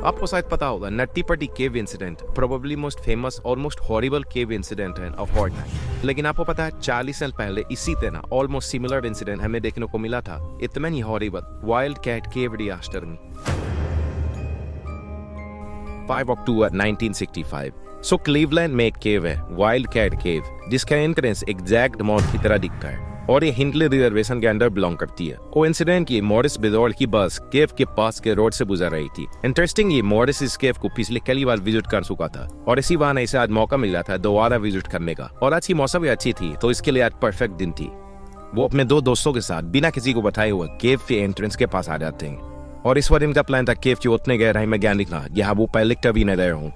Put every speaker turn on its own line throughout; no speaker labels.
आपको शायद पता होगा नट्टी पट्टी केव इंसिडेंट प्रोबेबली मोस्ट फेमस और मोस्ट हॉरिबल केव इंसिडेंट है ऑफ ऑल टाइम। लेकिन आपको पता है 40 साल पहले इसी तरह ऑलमोस्ट सिमिलर इंसिडेंट हमें देखने को मिला था, इतना ही हॉरिबल, वाइल्ड कैट केव डिजास्टर में 5 अक्टूबर 1965। सो क्लीवलैंड में एक केव है, वाइल्ड कैट केव, जिसका एंट्रेंस एग्जैक्ट मौत की तरह दिखता है और ये हिंटले रिजर्वेशन के अंडर बिलोंग करती है। वो इंसिडेंट ये मॉरिस बिजोल की बस केव के पास के रोड से गुजर रही थी। इंटरेस्टिंग ये मॉरिस इस केव को पिछले कई बार विजिट कर चुका था और इसी बहाने इसे आज मौका मिल रहा था दोबारा विजिट करने का। और आज की मौसम भी अच्छी थी तो इसके लिए आज परफेक्ट दिन थी। वो अपने 2 दोस्तों के साथ बिना किसी को बताए हुए केव के एंट्रेंस के पास आ जाते हैं और इस बार इनका प्लान था केव की उतने गहराई में ज्ञान लिखना यहाँ वो पहले कभी न रहे हूँ।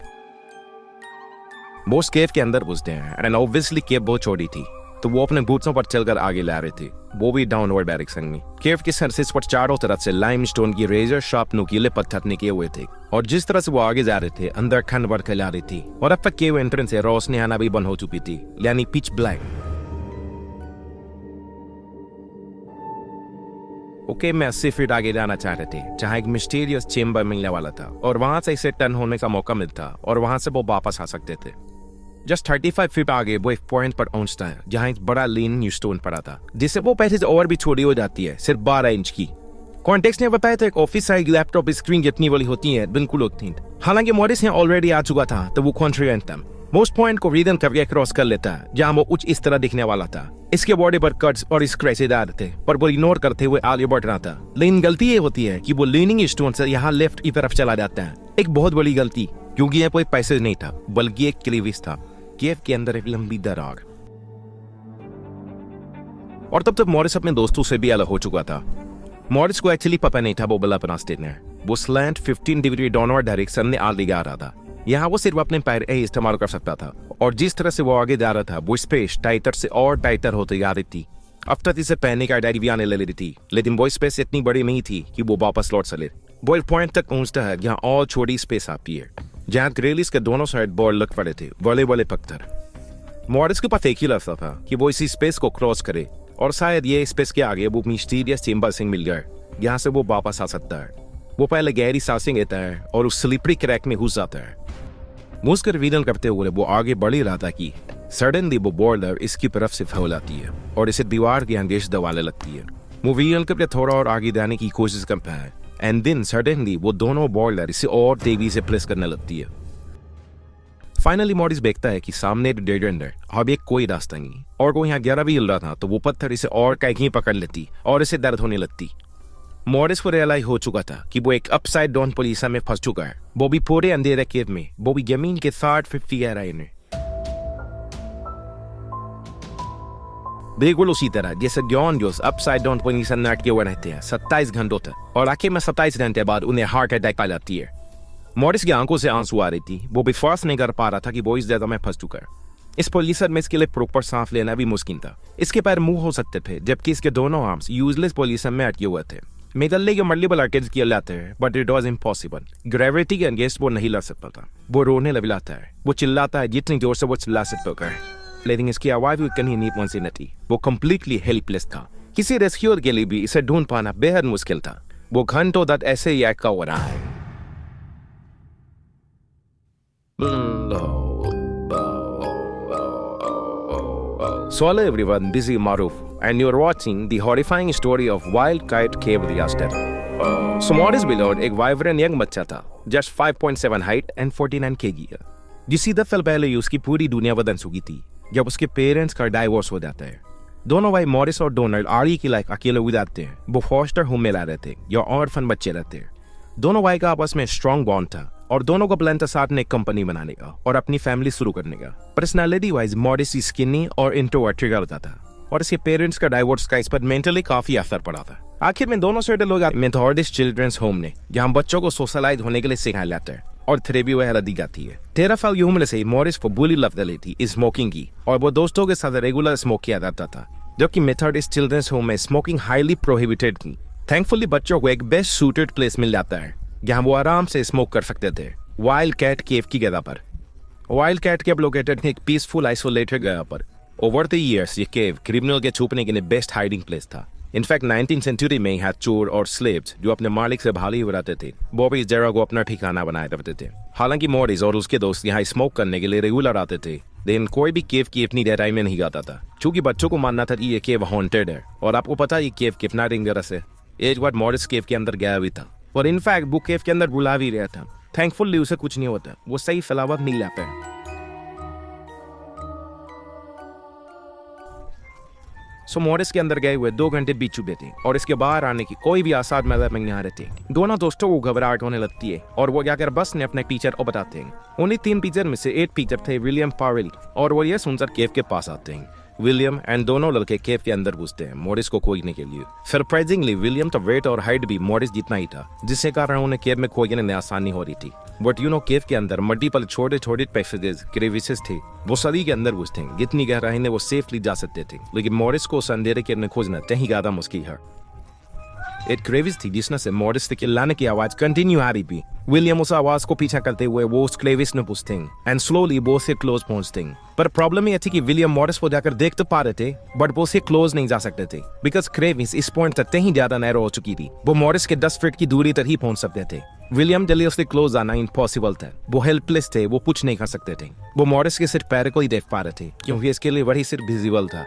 वो उस केव के अंदर घुसते हैं एंड ऑब्वियसली केव बहुत छोटी थी तो वो अपने बूट्सों पर चलकर आगे ला रहे थे, वो भी डाउनवर्ड डायरेक्शन में। केव के सरफेस पर चारों तरफ से लाइमस्टोन की रेजर शार्प नुकीले पत्थर निकले हुए थे और जिस तरह से वो आगे जा रहे थे अंदर ठंड बढ़कर जा रही थी और अब तक केव एंट्रेंस से रोशनी आना भी बंद हो चुकी थी, यानी पिच ब्लैक। ओके में 80 फीट आगे जाना चाह रहे थे जहाँ एक मिस्टीरियस चेम्बर मिलने वाला था और वहां से इसे टर्न होने का मौका मिलता और वहां से वो वापस आ सकते थे। जस्ट 35 फीट आगे वो एक पॉइंट पर पहुंचता है जहां एक बड़ा लीन स्टोन पड़ा था जिससे वो पहले से और भी छोटी हो जाती है, सिर्फ 12 इंच की। कॉन्टेक्स्ट ने बताया था एक ऑफिस साइज लैपटॉप स्क्रीन जितनी वाली होती है, बिल्कुल उतनी। हालांकि मॉरिस यहाँ ऑलरेडी आ चुका था तो वो कॉन्ट्रीएंट था। वो उस पॉइंट को रीजन करके क्रॉस कर लेता है जहाँ वो कुछ इस तरह दिखने वाला था। इसके बॉडी पर कट्स और स्क्रैचेज आ रहे थे पर वो इग्नोर करते हुए आगे बढ़ रहा था। लेकिन गलती ये होती है कि वो लीनिंग स्टोन से यहाँ लेफ्ट की तरफ चला जाता है, एक बहुत बड़ी गलती, क्योंकि यह कोई पैसेज नहीं था बल्कि एक क्लीविस था, केव के अंदर एक लंबी दरार। और तब तक मॉरिस अपने दोस्तों से भी अलग हो चुका था। मॉरिस को एक्चुअली पता नहीं था वो बल्ला रास्ते में वो स्लैंट 15 डिग्री डाउनवर्ड डायरेक्शन में आगे आ रहा था। यहाँ वो सिर्फ अपने पैर इस्तेमाल कर सकता था और जिस तरह से वो आगे जा रहा था वो स्पेस टाइटर से और टाइटर होते जा रही थी। अब तक इसे पहनने का डायरी भी आने लग रही थी लेकिन वो स्पेस इतनी बड़ी नहीं थी कि वो वापस लौट सके। वो एक पॉइंट तक पहुंचता है जहाँ और छोटी स्पेस आती है जहाँ ग्रेलिस के दोनों साइड बॉल लग पड़े थे, बड़े बड़े पत्थर। मॉरिस के पास एक ही रास्ता था कि वो इसी स्पेस को क्रॉस करे और शायद ये स्पेस के आगे वो मिस्टीरियस चेंबर से मिल जाए यहाँ से वो वापस आ सकता है। वो पहले गहरी सांसें लेता है और उस स्लिपरी क्रैक में घुस जाता है। मुझकर रिवील करते हुए वो आगे बढ़ ही रहा था कि सडनली वो बॉर्डर इसकी तरफ से फैल आती है और इसे दीवार की अंदेश दबाने लगती है। वो रिवील करके थोड़ा और आगे जाने की कोशिश करता है एंड देन सडनली वो दोनों बॉर्डर इसे और तेजी से प्रेस करने लगती है। फाइनली मॉरिस देखता है कि सामने डेड एंड है, अब एक कोई रास्ता नहीं और वो यहाँ 11 भी हिल रहा था तो वो पत्थर इसे और कहीं पकड़ लेती और इसे दर्द होने लगती। मॉरिस को रियलाइज हो चुका था कि वो एक अपसाइड डाउन पोजीशन में फंस चुका है, वो भी पूरे अंधेरे केव में, वो भी जमीन के 60-50 गहराई में। बिल्कुल उसी तरह जैसे जॉन जोस अपसाइड डाउन पोजीशन में अटके हुए रहते हैं 27 घंटों तक और आखिर में 27 घंटे बाद उन्हें हार्ट अटैक आ जाती है। मॉरिस की आंखों से आंसू आ रही थी, वो विश्वास नहीं कर पा रहा था कि वो इस जगह में फंस चुका है। इस पोजीशन में इसके लिए प्रॉपर सांस लेना भी मुश्किल था। इसके पैर मुंह हो सकते थे जबकि इसके दोनों आर्म्स यूजलेस पोजीशन में अटके हुए थे। मेटल के मल्टीपल अटैक्स किए जाते हैं but it was impossible. Gravity के अगेंस्ट वो नहीं लड़ सकता था। वो रोने लगता है, वो चिल्लाता है जितनी जोर से वो चिल्ला सकता है, लेकिन इसकी आवाज भी कहीं नहीं पहुंची न थी। वो कम्प्लीटली हेल्पलेस था। किसी रेस्क्यूअर के लिए भी इसे ढूंढ पाना बेहद मुश्किल था। वो घंटों तक ऐसे ही अटका हो रहा है। So hello everyone, this is Maruf and you're watching the horrifying story of Wild Kite Cave Disaster. So Morris Billard एक vibrant young बच्चा था, just 5.7 height and 49 kg है, जिस 10 साल पहले ही उसकी पूरी दुनिया बदल चुकी थी जब उसके पेरेंट्स का डाइवोर्स हो जाता है। दोनों भाई मॉरिस और डोनाल्ड आरी की लाइफ अकेले गुजारते हैं। वो फॉस्टर होम में रह रहे थे या ऑर्फन बच्चे रहते हैं। दोनों भाई का आपस में स्ट्रॉन्ग बॉन्ड था और दोनों को प्लान था साथ में एक कंपनी बनाने का और अपनी फैमिली शुरू करने का। पर्सनालिटी वाइज मॉरिस स्किनी और इंट्रोवर्टेड रहता था और इसके पेरेंट्स का डाइवोर्स का इस पर मेंटली काफी असर पड़ा था। आखिर में दोनों सेटल लोग मेथोडिस्ट चिल्ड्रंस होम ने जहाँ बच्चों को सोशलाइज होने के लिए सिखाया जाता है और थेरेपी वगैरह दी जाती है। 13 साल की उम्र से मॉरिस को बुरी लत डली थी स्मोकिंग की और वो दोस्तों के साथ रेगुलर स्मोक किया जाता था, जबकि मेथोडिस्ट चिल्ड्रंस होम में स्मोकिंग हाईली प्रोहिबिटेड थी। थैंकफुली बच्चों को एक बेस्ट सूटेड प्लेस मिल जाता है जहाँ वो आराम से स्मोक कर सकते थे, वाइल्ड कैट केव की जगह पर। वाइल्ड कैट केव लोकेटेड थे एक पीसफुल आइसोलेटेड जगह पर। ओवर द ईयर्स ये केव क्रिमिनल के छुपने के लिए बेस्ट हाइडिंग प्लेस था। इनफैक्ट 19th सेंचुरी में ही चोर और स्लेव्स जो अपने मालिक से भाली उड़ाते थे वो भी इस जगह को अपना ठिकाना बनाए रखते थे। हालांकि मॉरिस और उसके दोस्त यहाँ स्मोक करने के लिए रेगुलर आते थे, लेकिन कोई भी केव की इतनी गहराई में नहीं जाता था क्योंकि बच्चों को मानना था कि ये केव हॉन्टेड है। और आपको पता है ये केव कितना डेंजरस है। एक बार मॉरिस केव के अंदर गया भी था और इनफैक्ट वो केव के अंदर बुला भी रहा था। थैंकफुली उसे कुछ नहीं होता, वो सही सलामत नहीं लाता है। सो मॉरिस के अंदर गए हुए 2 घंटे बीत चुके थे और इसके बाहर आने की कोई भी आसार नजर नहीं आ रहे थे। दोनों दोस्तों को घबराहट होने लगती है और वो जाकर बस ने अपने टीचर को बताते हैं। उन्हीं 3 टीचर में से एक टीचर थे विलियम पावेल और वो ये सुनकर केव के पास आते हैं। विलियम एंड दोनों लड़के केव के अंदर घुसते हैं मॉरिस को खोजने के लिए। सरप्राइजिंगली विलियम का वेट और हाइट भी मॉरिस जितना ही था, जिसके कारण उन्हें केव में खोजने में आसानी हो रही थी। बट केव के अंदर मल्टीपल छोटे छोटे पैसेजेस क्रेविसेस थे, वो सदी के अंदर घुसते हैं। जितनी गहराई में वो सेफली जा सकते थे, लेकिन मॉरिस को उस अंधेरे केव में खोजना कहीं ज्यादा मुश्किल है। एक क्रेविस थी जिसमें से मॉरिस के चिल्लाने की आवाज कंटिन्यू आ रही थी। विलियम उस आवाज को पीछा करते हुए वो उस क्रेविस में घुसते हैं एंड स्लोली वो से क्लोज पहुंचते हैं। पर प्रॉब्लम ये थी कि विलियम मॉरिस को जाकर देख तो पा रहे थे बट वो से क्लोज नहीं जा सकते थे, बिकॉज क्रेविस इस पॉइंट तक कहीं ज्यादा नैरो हो चुकी थी। वो मॉरिस के 10 फीट की दूरी तक ही पहुंच सकते थे। विलियम जल्दी उससे क्लोज आना इम्पॉसिबल था। वो हेल्पलेस थे, वो कुछ नहीं कर सकते थे। वो मॉरिस के सिर्फ पैर को ही देख पा रहे थे क्योंकि इसके लिए वही सिर्फ विजिबल था।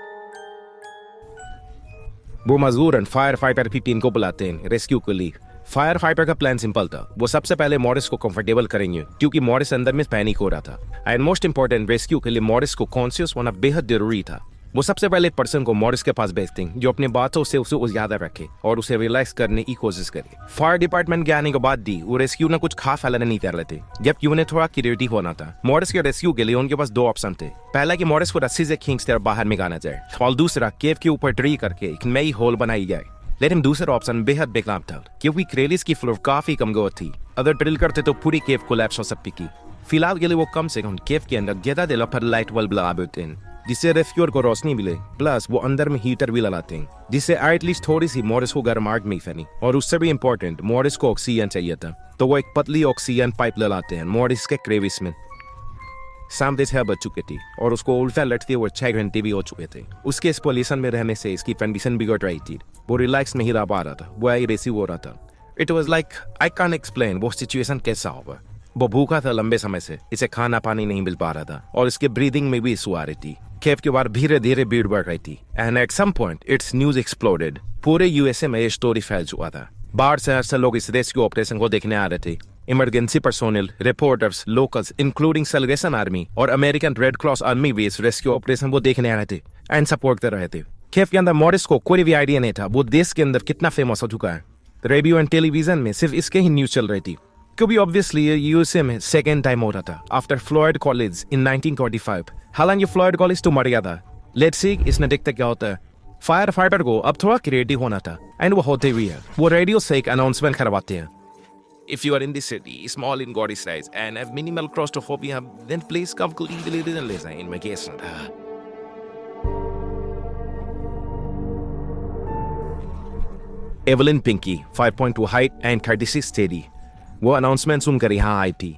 वो मजदूर एंड फायर फाइटर की टीम को बुलाते हैं रेस्क्यू के लिए। फायर फाइटर का प्लान सिंपल था, वो सबसे पहले मॉरिस को कंफर्टेबल करेंगे क्योंकि मॉरिस अंदर में पैनिक हो रहा था। एंड मोस्ट इंपॉर्टेंट, रेस्क्यू के लिए मॉरिस को कॉन्शियस होना बेहद जरूरी था। वो सबसे पहले पर्सन को मॉरिस के पास भेजते हैं जो अपनी बातों से उसे उजागर रखे और उसे रिलैक्स करने की कोशिश करे। फायर डिपार्टमेंट के आने के बाद भी वो रेस्क्यू ने कुछ खास फैलाने नहीं कर रहे थे, जबकि उन्हें थोड़ा क्रिएटिव होना था। मॉरिस के रेस्क्यू के लिए उनके पास 2 ऑप्शन थे। पहला कि मॉरिस को रस्सी से खींचकर बाहर निकाला जाए और दूसरा केव के ऊपर ट्री करके एक नई होल बनाई जाए। लेकिन दूसरा ऑप्शन बेहद बेकार था क्योंकि क्रेविस की फ्लोर काफी कमजोर थी। अगर ड्रिल करते तो पूरी केव कोलैप्स हो सकती थी। फिलहाल के लिए वो कम से कम केव के अंदर ज्यादा देर पर लाइट बल्ब लगा देते हैं जिससे रेस्क्यूअर को रोशनी मिले, प्लस वो अंदर में हीटर भी लगाते हैं जिससे एटलीस्ट थोड़ी सी मॉरिस को गर्माहट नहीं फैली। और उससे भी इम्पोर्टेंट, मॉरिस को ऑक्सीजन चाहिए था तो वो एक पतली ऑक्सीजन पाइप लगाते हैं मॉरिस के क्रेविस में। शाम से बज चुके थे और उसको उल्टा लटते हुए 6 घंटे भी हो चुके थे। उसके इस पोल्यूशन में रहने से इसकी कंडीशन बिगड़ रही थी। वो रिलैक्स नहीं रह पा रहा था, वो एग्रेसिव हो रहा था। It was like I can explain वो सिचुएशन कैसा होगा। वो भूखा था लंबे समय से, इसे खाना पानी नहीं मिल पा रहा था और इसके ब्रीदिंग में भी इशू आ रही थी। केव के बाहर धीरे धीरे भीड़ बढ़ रही थी and at some point it's news exploded. पूरे यूएसए में ये स्टोरी फैल चुका था। बाहर शहर से लोग इस रेस्क्यू ऑपरेशन को देखने आ रहे थे। Emergency personnel, reporters, locals including salvation army और अमेरिकन रेड क्रॉस आर्मी भी इस रेस्क्यू ऑपरेशन को देखने आ रहे थे एंड सपोर्ट कर रहे थे। केव के अंदर मॉरिस को कोई भी आइडिया नहीं था वो देश के अंदर कितना फेमस हो चुका है। रेडियो एंड टेलीविजन में सिर्फ इसके ही न्यूज चल रही थी क्योंकि ऑब्वियसली ये यूएसए में सेकेंड टाइम हो रहा था आफ्टर फ्लोरिड कॉलेज इन 1945। हालांकि फ्लोरिड कॉलेज तो मर गया था। लेट्स सी इसने देखते क्या होता है। फायर फाइटर को अब थोड़ा क्रिएटिव होना था एंड वो होते भी है। वो रेडियो से एक अनाउंसमेंट करवाते हैं, If you are in this city, small in body size, and have minimal claustrophobia, then please come to the invitation. Evelyn Pinky, 5.2 height and 36 steady. वो अनाउंसमेंट सुनकर यहाँ आई थी।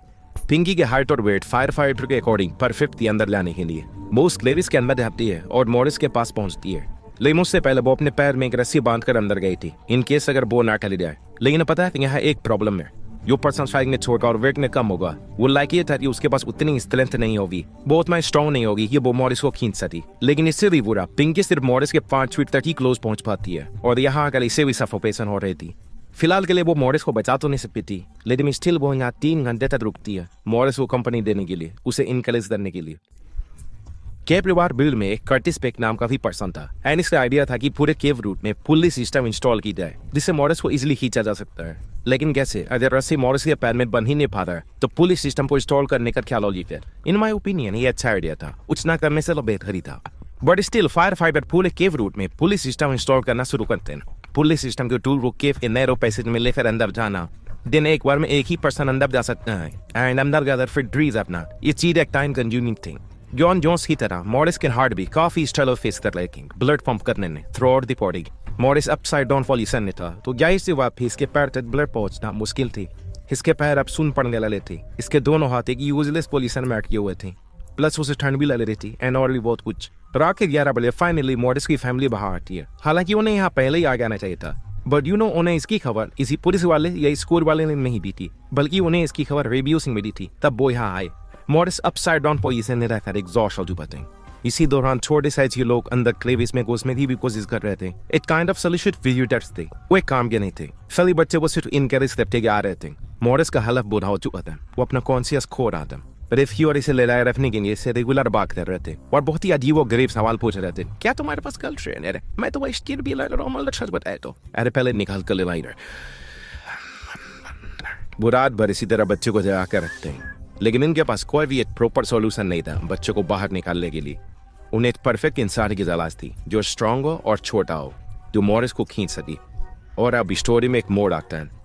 पिंकी के हाइट और वेट फायर फाइटर के according perfect थी अंदर लाने के लिए। वो उस क्लेविस के अंदर रहती है और मॉरिस के पास पहुंचती है, लेकिन उससे पहले वो अपने पैर में एक रस्सी बांधकर अंदर गई थी इन केस अगर वो ना टली जाए। लेकिन पता है यहाँ एक प्रॉब्लम है, जो पर्सन फाइटिंग ने छोड़कर और वेट में कम होगा वो लाइक ये था कि उसके पास उतनी स्ट्रेंथ नहीं होगी, वो उतना स्ट्रॉन्ग नहीं होगी कि वो मॉरिस को खींच सकी। लेकिन इससे भी बुरा, पिंकी सिर्फ मॉरिस के 5 फीट तक ही क्लोज पहुंच पाती है और यहाँ आकर इसे भी सफोकेशन हो रही थी। फिलहाल के लिए वो मॉरिस को बचा तो नहीं सकती थी, लेकिन स्टिल वो यहाँ 3 घंटे तक रुकती है मॉरिस को कंपनी देने के लिए, उसे इनकरेज करने के लिए। केव रिवार बिल्ड में एक कर्टिस पेक नाम का भी पर्सन था एंड इसका आइडिया था कि पूरे केव रूट में पुली सिस्टम इंस्टॉल की जाए जिससे मॉरिस को इजीली खींचा जा सकता है। लेकिन कैसे? अगर रस्सी मॉरिस के पैर में बंध ही नहीं पा रहा है तो पुलिस सिस्टम को इंस्टॉल करने का क्या लॉजिक है? इन माय ओपिनियन ये अच्छा आइडिया था, कुछ ना करने से तो बेहतर ही था। बट स्टिल फायर फाइटर पूरे केव रूट में पुलिस सिस्टम इंस्टॉल करना शुरू करते हैं। पुलिस सिस्टम के टूल को केव के नैरो पैसेज में लेकर अंदर जाना, दिन एक बार में एक ही पर्सन अंदर जा सकता है एंड अंदर गैदर फिर ड्रीज अपना, ये चीज एक टाइम कंज्यूमिंग थी। जॉन जोन्स की तरह मॉरिस के हार्ट भी काफी स्ट्रगल फेस कर रहे थे ब्लड पंप करने में through out the body. Morris upside down position में था तो जाहिर सी बात थी इसके पैर तक ब्लड पहुंचना मुश्किल थी। इसके पैर अब सुन पड़ने लगे थे, इसके दोनों हाथ एक यूजलेस पोजीशन में अटके हुए थे, प्लस उसे ठंड भी लग रही थी एंड और भी बहुत कुछ। रात के 11 बजे फाइनली मॉरिस की फैमिली बाहर आती है। हालांकि उन्हें यहाँ पहले ही आ जाना चाहिए था, बट उन्हें इसकी खबर इसी पुलिस वाले या स्कूल वाले ने नहीं दी थी, बल्कि उन्हें इसकी खबर रेडियो से मिली थी। तब वो यहाँ आए। मॉरिस अपसाइड डाउन पोजीशन में रहकर एग्जॉस्ट हो चुका था। इसी दौरान छोटे साइज के लोग अंदर क्लेविस में घुसने की भी कोशिश कर रहे थे। एक काइंड ऑफ सॉलिसिट विजिटर्स थे, वो एक काम के नहीं थे। सभी बच्चे वो सिर्फ इनकरेज करते आ रहे थे। मॉरिस का हालत बुरा हो चुका था, वो अपना कॉन्शियस खो रहा था। रेस्क्यू और इसे ले लाए रखने के लिए इसे रेगुलर बात कर रहे थे और बहुत ही अजीब और गरीब सवाल पूछ रहे थे। क्या तुम्हारे पास गर्लफ्रेंड है? मैं तो स्टिल भी लग रहा हूँ, सच बताए तो। अरे पहले निकाल कर ले लाई। वो रात भर इसी तरह बच्चे को जगा कर रखते हैं, लेकिन इनके पास कोई भी एक प्रॉपर सॉल्यूशन नहीं था बच्चों को बाहर निकालने के लिए। उन्हें एक परफेक्ट इंसान की तलाश थी जो स्ट्रांग हो और छोटा हो, जो मॉरिस को खींच सके। और अब स्टोरी में एक मोड़ आता है।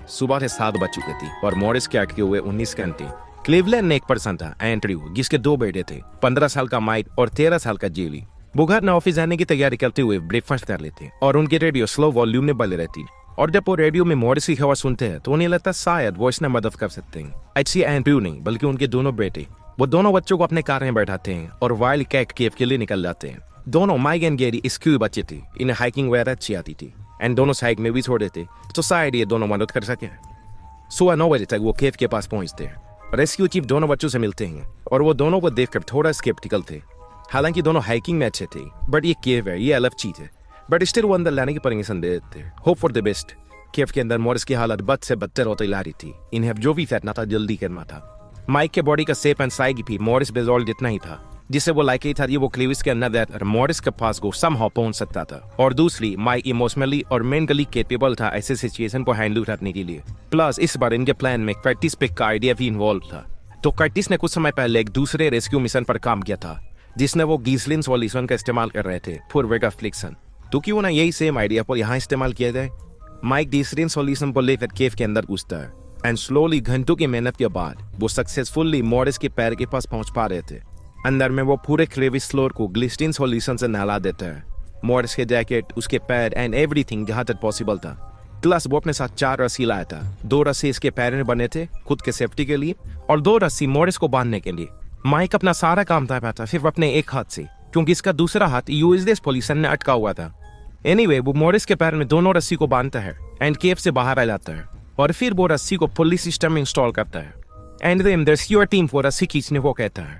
सुबह से 7 बज चुके थी और मॉरिस के अटके हुए 19 घंटे। क्लीवलैंड में एक पर्सन था, एंड्रयू, जिसके 2 बेटे थे, 15 साल का माइक और 13 साल का जेली। वो घर न ऑफिस जाने की तैयारी करते हुए ब्रेकफास्ट कर लेते और उनकी रेडियो स्लो वॉल्यूम में बज रहती। और जब वो रेडियो में मॉरिस की खबर सुनते हैं तो उन्हें लगता शायद वो इसने मदद कर सकते हैं। ऐसी एंड्रयू नहीं, बल्कि उनके दोनों बेटे। वो दोनों बच्चों को अपने कार में बैठाते हैं और वाइल्ड कैट केव के लिए निकल जाते हैं। दोनों माइक एंड गेरी स्कूल बच्चे थे, इन्हें हाइकिंग वगैरह अच्छी आती थी एंड दोनों साइड में भी छोड़े थे, तो शायद ये दोनों मदद कर सके। सुबह 9 बजे तक वो केव के पास पहुंचते हैं। रेस्क्यू चीफ दोनों बच्चों से मिलते हैं और वो दोनों को देखकर थोड़ा स्केप्टिकल थे। हालांकि दोनों हाइकिंग में अच्छे थे, बट ये केव है, ये अलग चीज है। बट स्टिल वो अंदर लाने की परमिशन दे देते हैं। Hope for the best. Cave के अंदर मॉरिस की हालत बद से बदतर होती ला रही थी। इन्हें जो भी फैटना था जल्दी करना था। माइक के बॉडी का शेप एंड साइज भी मॉरिस बेजोल जितना ही था, जिससे वो लाइकली था ये वो क्लीविस के अंदर मॉरिस के पास को समहाउ पहुंच सकता था। और दूसरी, माइक इमोशनली और मेंटली कैपेबल था ऐसे सिचुएशन को हैंडल करने के लिए। प्लस इस बार इनके प्लान में कर्टिस पिक का आइडिया भी इन्वॉल्व था। तो कर्टिस ने कुछ समय पहले एक दूसरे रेस्क्यू मिशन पर काम किया था, जिसने वो गीसलिन सॉल्यूशन का इस्तेमाल कर रहे थे फॉर वेग अफ्लिक्शन। तो क्यों ना यही सेम आइडिया पर यहाँ इस्तेमाल किया जाए। माइक गीसलिन सॉल्यूशन को लेकर केव के अंदर घुसता है एंड स्लोली घंटों की मेहनत के बाद वो सक्सेसफुली मॉरिस के पैर के पास पहुंच पा रहे थे। अंदर में वो पूरे क्लेविस फ्लोर को ग्लिस्टीन सॉल्यूशन से नहला देता है। मॉरिस के जैकेट, उसके पैर एंड एवरीथिंग जहां तक पॉसिबल था। प्लस वो अपने साथ 4 रस्सी लाया था। 2 रस्सी इसके पैर में बने थे खुद के सेफ्टी के लिए और 2 रस्सी मॉरिस को बांधने के लिए। माइक अपना सारा काम था पाता सिर्फ अपने एक हाथ से, क्योंकि इसका दूसरा हाथ यूएसएस पॉल्यूशन में अटका हुआ था। एनीवे, वो मॉरिस के पैर में दोनों रस्सी को बांधता है एंड केव से बाहर आ जाता है और फिर वो रस्सी को पुली सिस्टम में इंस्टॉल करता है and then the rescue team वो रस्सी खींचने को कहता है।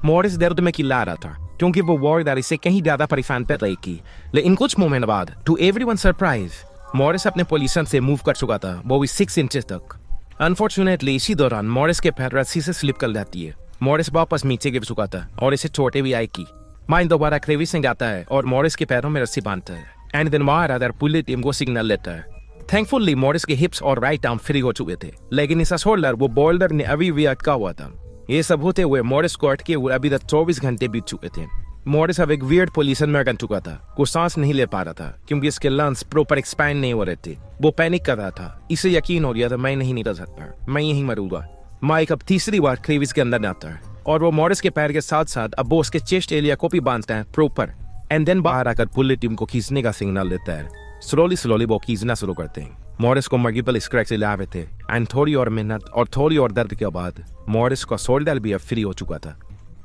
मॉरिस दर्द में चिल्ला रहा था क्योंकि वो वॉरदारी से कहीं ज्यादा परेशान कर रही थी। लेकिन कुछ मोमेंट बाद टू एवरीवन सरप्राइज मॉरिस अपने पोजीशन से मूव कर चुका था, वो भी 6 इंचेस तक। अनफॉर्चुनेटली इसी दौरान मॉरिस के पैर रस्सी से स्लिप कर जाती है। मॉरिस वापस नीचे गिर चुका था और इसे चोटें भी आई की। माइक दोबारा क्लेविस से जाता है और मॉरिस के पैरों में रस्सी बांधता है एंड देन वहां पुलिस टीम को सिग्नल लेता है। थैंकफुली मॉरिस के हिप्स और राइट आर्म फ्री हो चुके थे, लेकिन इसका शोल्डर वो बोल्डर ने अभी भी अटका हुआ था। ये सब होते हुए मॉरिस को अटके हुए अभी तक 24 घंटे बीत चुके थे। मॉरिस अब एक वियर्ड पोजीशन में अटक चुका था। वो सांस नहीं ले पा रहा था क्योंकि इसके लंग्स प्रॉपर एक्सपैंड नहीं हो रहे थे। वो पैनिक कर रहा था। इसे यकीन हो गया था मैं नहीं निकल सकता, मैं यहीं मरूंगा। माइक अब तीसरी बार क्लेविस के अंदर जाता है और वो मॉरिस के पैर के साथ साथ अब वो उसके चेस्ट एरिया को भी बांधता है प्रॉपर एंड देन बाहर आकर पुलिस टीम को खींचने का सिग्नल देता है। स्लोली वो खींचना शुरू करते हैं। मॉरिस को मल्टीपल स्क्रैच से लाए थे एंड थोड़ी और मेहनत और थोड़ी और दर्द के बाद मॉरिस का शोल्डर भी अब फ्री हो चुका था।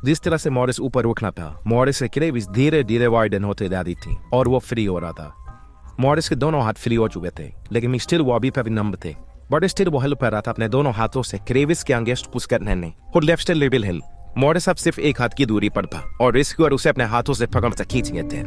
जिस तरह से मॉरिस ऊपर उठना था, मॉरिस से क्लेविस धीरे धीरे वाइडन होते जा रही थी और वो फ्री हो रहा था। मॉरिस के दोनों हाथ फ्री हो चुके थे, लेकिन स्टिल वो अभी भी नंब थे। बट स्टिल वो हेल्प कर रहा था अपने दोनों हाथों से क्लेविस के अंगेस्ट पुश करने और लेफ्ट से लेवल हिल। मॉरिस अब सिर्फ एक हाथ की दूरी पर था और रेस्क्यूअर उसे अपने हाथों से पकड़ से खींच गए थे।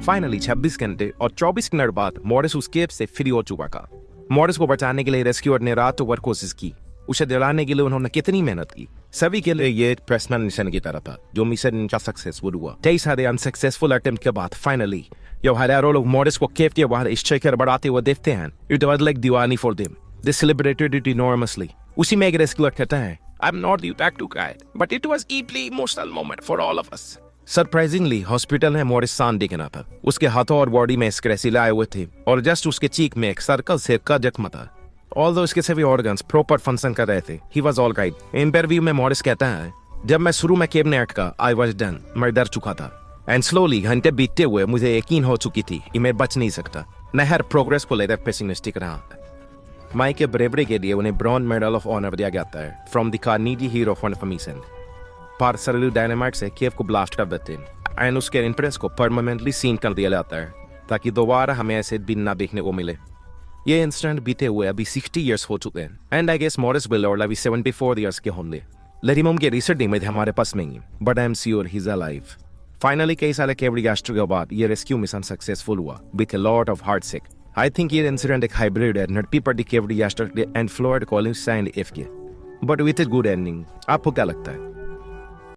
फाइनली 26 घंटे और 24 मिनट बाद मॉरिस उस केव से फ्री हो चुका था। मॉरिस को बचाने के लिए रेस्क्यूअर ने रात भर कोशिश की। उसे दिलाने के लिए उन्होंने कितनी मेहनत की। सभी के लिए ये पर्सनल मिशन की तरह था, जो मिशन इनका सक्सेसफुल हुआ। कई सारे अनसक्सेसफुल अटेम्प्ट के बाद फाइनली जब हजारों लोग मॉरिस को केव के बाहर स्ट्राइकर बढ़ाते हुए देखते हैं, it was like Deewani for them. They celebrated it enormously. उसी में एक रेस्क्यूअर कहता है, I'm not the type to cry, but it was deeply emotional moment for all of us. Surprisingly hospital में मॉरिस शांत दिखना था। उसके हाथों और बॉडी में स्क्रैचेस आए हुए थे और जस्ट उसके चीक में एक सर्कल शेप का जख्म था। ऑल्दो इसके सभी ऑर्गन्स प्रॉपर फंक्शन कर रहे थे, he was all right. Interview में मॉरिस कहता है, जब मैं शुरू में केव में अटका, I was done. मैं डर चुका था एंड स्लोली घंटे बीतते हुए मुझे यकीन हो चुकी थी कि मैं बच नहीं सकता। नहर प्रोग्रेस को लेकर पेसिमिस्टिक रहा। माइक के ब्रेवरी के लिए उन्हें ब्रॉन्ज मेडल ऑफ ऑनर दिया जाता है from the Carnegie hero fund for mission. पार्सलू डायनामाइट से कीव को ब्लास्ट कर देते हैं एंड उसके इंप्रेस को परमानेंटली सीन कर दिया जाता है ताकि दोबारा हमें ऐसे दिन ना देखने को मिले। ये इंसिडेंट बीते हुए अभी 60 इयर्स हो चुके हैं एंड आई गेस मॉरिस बिलॉर्ड अभी 74 इयर्स के होंगे। लेरिमम के रिसर्च इमेज हमारे पास नहीं है but I am sure he is alive. Finally कई साल केवड़ी गास्टर के बाद ये रेस्क्यू मिशन सक्सेसफुल हुआ with a lot of heart sick. I think ये इंसिडेंट एक हाइब्रिड है नटपी पर दी केवड़ी गास्टर एंड फ्लोरिड कॉलिंग सैंड इफ के but with a good ending. आपको क्या लगता है?